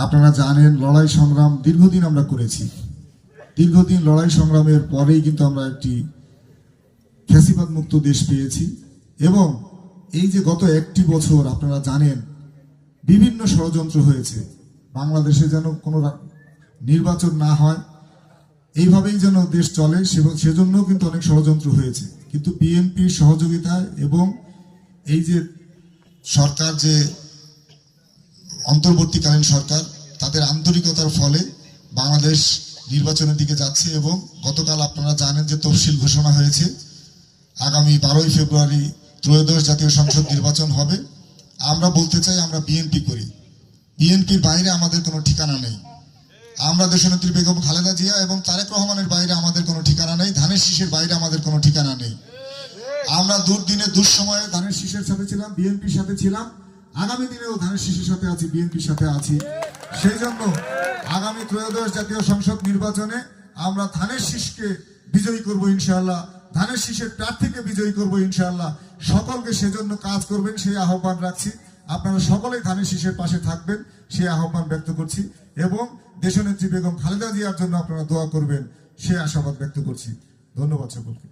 আপনারা জানেন লড়াই সংগ্রাম দীর্ঘদিন আমরা করেছি। দীর্ঘদিন লড়াই সংগ্রামের পরেই কিন্তু আমরা একটি ফ্যাসিবাদ মুক্ত দেশ পেয়েছি। এবং এই যে গত একটি বছর আপনারা জানেন বিভিন্ন ষড়যন্ত্র হয়েছে, বাংলাদেশে যেন কোনো নির্বাচন না হয়, এইভাবেই যেন দেশ চলে, সেজন্য কিন্তু অনেক ষড়যন্ত্র হয়েছে। কিন্তু বিএনপির সহযোগিতায় এবং এই যে সরকার, যে অন্তর্বর্তীকালীন সরকার, তাদের আন্তরিকতার ফলে বাংলাদেশ নির্বাচনের দিকে যাচ্ছে। এবং গতকাল আপনারা জানেন যে তফসিল ঘোষণা হয়েছে, আগামী 12ই ফেব্রুয়ারি ত্রয়োদশ জাতীয় সংসদ নির্বাচন হবে। আমরা বলতে চাই আমরা বিএনপি করি, বিএনপির বাইরে আমাদের কোনো ঠিকানা নেই। আমরা দেশনেত্রী বেগম খালেদা জিয়া এবং তারেক রহমানের বাইরে আমাদের কোনো ঠিকানা নেই, ধানের শীষের বাইরে আমাদের কোনো ঠিকানা নেই। আমরা দুর্দিনে দুঃসময়ে ধানের শীষের সাথে ছিলাম, বিএনপির সাথে ছিলাম, আগামী দিনেও ধানের শীষের সাথে আছি, বিএনপির সাথে আছি। সেই জন্য আগামী ত্রয়োদশ জাতীয় সংসদ নির্বাচনে আমরা ধানের শীষকে বিজয়ী করব ইনশাআল্লাহ, ধানের শীষের প্রার্থীকে বিজয়ী করব ইনশাআল্লাহ। সকলকে সেজন্য কাজ করবেন সেই আহ্বান রাখছি। আপনারা সকলেই ধানের শীষের পাশে থাকবেন সেই আহ্বান ব্যক্ত করছি। এবং দেশনেত্রী বেগম খালেদা জিয়ার জন্য আপনারা দোয়া করবেন সেই আশাবাদ ব্যক্ত করছি। ধন্যবাদ সকলকে।